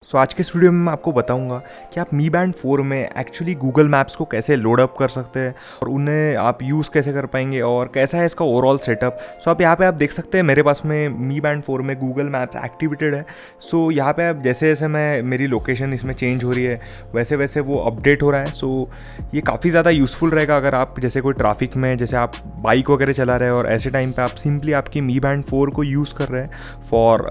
सो आज के इस वीडियो में मैं आपको बताऊंगा कि आप मी बैंड 4 में एक्चुअली गूगल मैप्स को कैसे लोड अप कर सकते हैं और उन्हें आप यूज़ कैसे कर पाएंगे और कैसा है इसका ओवरऑल सेटअप। सो आप यहाँ पे आप देख सकते हैं मेरे पास में मी बैंड 4 में गूगल मैप्स एक्टिवेटेड है। सो यहाँ पे आप जैसे जैसे मैं मेरी लोकेशन इसमें चेंज हो रही है वैसे वैसे वो अपडेट हो रहा है। सो ये काफ़ी ज़्यादा यूज़फुल रहेगा अगर आप जैसे कोई ट्रैफिक में जैसे आप बाइक वगैरह चला रहे हैं और ऐसे टाइम पे आप सिंपली आपकी मी बैंड 4 को यूज़ कर रहे हैं for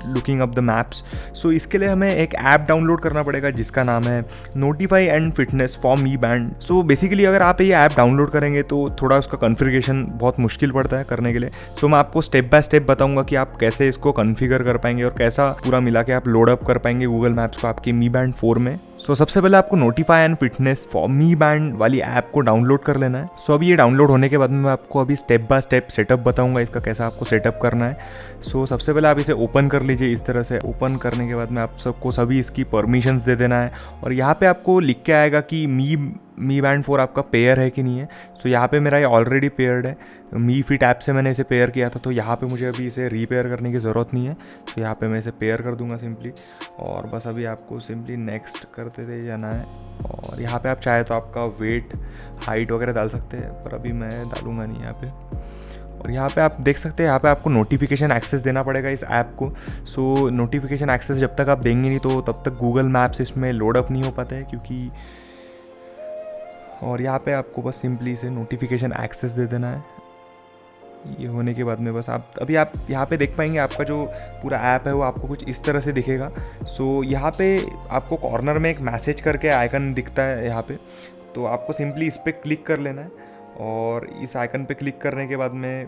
looking up the maps. So इसके लिए हमें एक ऐप डाउनलोड करना पड़ेगा जिसका नाम है notify and fitness for me band. So basically अगर आप ये ऐप डाउनलोड करेंगे तो थोड़ा उसका कॉन्फ़िगरेशन बहुत मुश्किल पड़ता है करने के लिए। सो मैं आपको स्टेप बाय स्टेप बताऊंगा कि आप कैसे इसको कॉन्फ़िगर कर पाएंगे और कैसा पूरा मिला के आप लोड अप कर पाएंगे गूगल मैप्स को आपकी मी बैंड 4 में। सो सबसे पहले आपको notify and fitness for me band वाली ऐप को डाउनलोड कर लेना है। सो अभी ये डाउनलोड होने के बाद में मैं आपको अभी स्टेप बाय स्टेप सेटअप बताऊंगा इसका कैसा आपको सेटअप करना है। सो सबसे पहले आप इसे ओपन कर लीजिए। इस तरह से ओपन करने के बाद में आप सबको सभी इसकी परमिशंस दे देना है और यहाँ पे आपको लिख के आएगा कि मी बैंड 4 आपका पेयर है कि नहीं है। सो यहाँ पे मेरा ये ऑलरेडी पेयर्ड है। मी फिट ऐप से मैंने इसे पेयर किया था तो यहाँ पे मुझे अभी इसे रीपेयर करने की ज़रूरत नहीं है। तो यहाँ पे मैं इसे पेयर कर दूंगा सिंपली और बस अभी आपको सिंपली नेक्स्ट करते थे जाना है। और यहाँ पे आप चाहे तो आपका वेट हाइट वगैरह डाल सकते हैं पर अभी मैं डालूंगा नहीं यहाँ पे। और यहाँ पे आप देख सकते हैं यहाँ पे आपको नोटिफिकेशन एक्सेस देना पड़ेगा इस ऐप को। सो नोटिफिकेशन एक्सेस जब तक आप देंगे नहीं तो तब तक गूगल मैप्स इसमें लोड अप नहीं हो पाता है क्योंकि। और यहाँ पे आपको बस सिंपली इसे नोटिफिकेशन एक्सेस दे देना है। ये होने के बाद में बस आप अभी आप यहाँ पे देख पाएंगे आपका जो पूरा ऐप है वो आपको कुछ इस तरह से दिखेगा। सो यहाँ पे आपको कॉर्नर में एक मैसेज करके आइकन दिखता है यहाँ पे, तो आपको सिंपली इस पर क्लिक कर लेना है। और इस आइकन पे क्लिक करने के बाद में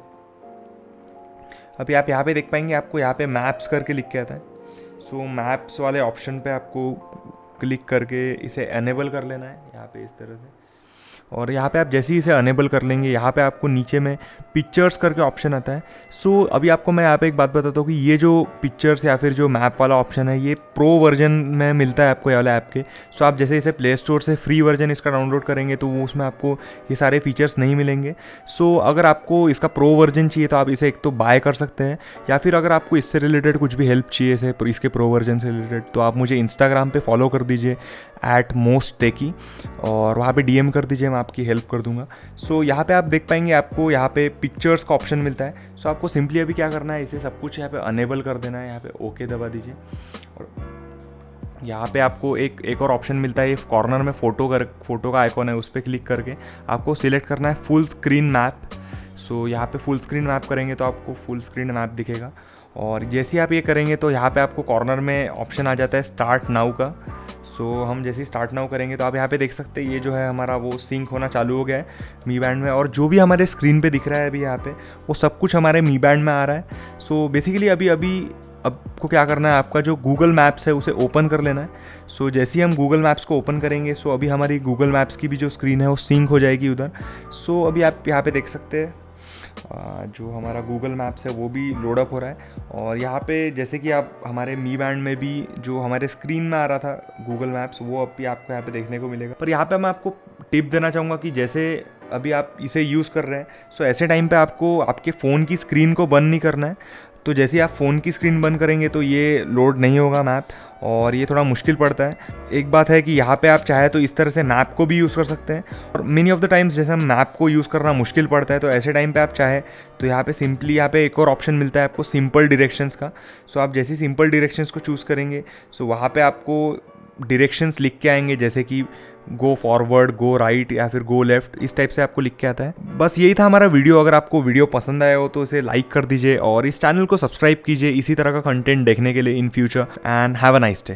अभी आप यहाँ पे देख पाएंगे आपको यहाँ पे मैप्स करके लिख के आता है। सो मैप्स वाले ऑप्शन पे आपको क्लिक करके इसे एनेबल कर लेना है यहाँ पे इस तरह से। और यहाँ पे आप जैसे ही इसे अनेबल कर लेंगे यहाँ पे आपको नीचे में पिक्चर्स करके ऑप्शन आता है। सो अभी आपको मैं यहाँ पे एक बात बताता हूँ कि ये जो पिक्चर्स या फिर जो मैप वाला ऑप्शन है ये प्रो वर्जन में मिलता है आपको ये वाला ऐप के। सो आप जैसे इसे प्ले स्टोर से फ्री वर्जन इसका डाउनलोड करेंगे तो वो उसमें आपको ये सारे फीचर्स नहीं मिलेंगे। सो अगर आपको इसका प्रो वर्जन चाहिए तो आप इसे एक तो बाय कर सकते हैं या फिर अगर आपको इससे रिलेटेड कुछ भी हेल्प चाहिए इसे इसके प्रो वर्जन से रिलेटेड तो आप मुझे इंस्टाग्राम पे फॉलो कर दीजिए @mosttecky और वहाँ पे DM कर दीजिए, मैं आपकी हेल्प कर दूंगा। सो यहाँ पे आप देख पाएंगे आपको यहाँ पे पिक्चर्स का ऑप्शन मिलता है। सो आपको सिंपली अभी क्या करना है इसे सब कुछ यहाँ पे अनेबल कर देना है। यहाँ पे ओके दबा दीजिए और यहाँ पे आपको एक और ऑप्शन मिलता है। ये कॉर्नर में फ़ोटो का आइकॉन है उस पर क्लिक करके आपको सिलेक्ट करना है फुल स्क्रीन मैप। सो यहाँ पे फुल स्क्रीन मैप करेंगे तो आपको फुल स्क्रीन मैप दिखेगा और जैसे आप ये करेंगे तो यहाँ पे आपको कॉर्नर में ऑप्शन आ जाता है स्टार्ट नाउ का। सो हम जैसे ही स्टार्ट नाउ करेंगे तो आप यहाँ पे देख सकते हैं ये जो है हमारा वो सिंक होना चालू हो गया है मी बैंड में और जो भी हमारे स्क्रीन पे दिख रहा है अभी यहाँ पे वो सब कुछ हमारे मी बैंड में आ रहा है। सो बेसिकली अभी आपको क्या करना है आपका जो गूगल मैप्स है उसे ओपन कर लेना है। सो जैसे ही हम गूगल मैप्स को ओपन करेंगे सो अभी हमारी गूगल मैप्स की भी जो स्क्रीन है वो सिंक हो जाएगी उधर। सो अभी आप यहाँ पे देख सकते हैं जो हमारा गूगल मैप्स है वो भी लोड अप हो रहा है और यहाँ पे जैसे कि आप हमारे मी बैंड में भी जो हमारे स्क्रीन में आ रहा था गूगल मैप्स वो अभी आपको यहाँ पे देखने को मिलेगा। पर यहाँ पे मैं आपको टिप देना चाहूँगा कि जैसे अभी आप इसे यूज़ कर रहे हैं सो ऐसे टाइम पे आपको आपके फ़ोन की स्क्रीन को बंद नहीं करना है। तो जैसे आप फ़ोन की स्क्रीन बंद करेंगे तो ये लोड नहीं होगा मैप और ये थोड़ा मुश्किल पड़ता है। एक बात है कि यहाँ पे आप चाहे तो इस तरह से मैप को भी यूज़ कर सकते हैं और मेनी ऑफ द टाइम्स जैसे हम मैप को यूज़ करना मुश्किल पड़ता है तो ऐसे टाइम पे आप चाहे तो यहाँ पे सिंपली यहाँ पे एक और ऑप्शन मिलता है आपको सिंपल डायरेक्शंस का। सो आप जैसे सिंपल डायरेक्शंस को चूज़ करेंगे सो वहाँ पे आपको डायरेक्शंस लिख के आएंगे जैसे कि गो फॉरवर्ड, गो राइट या फिर गो लेफ्ट, इस टाइप से आपको लिख के आता है। बस यही था हमारा वीडियो। अगर आपको वीडियो पसंद आया हो तो इसे लाइक कर दीजिए और इस चैनल को सब्सक्राइब कीजिए इसी तरह का कंटेंट देखने के लिए in future. And have a nice day.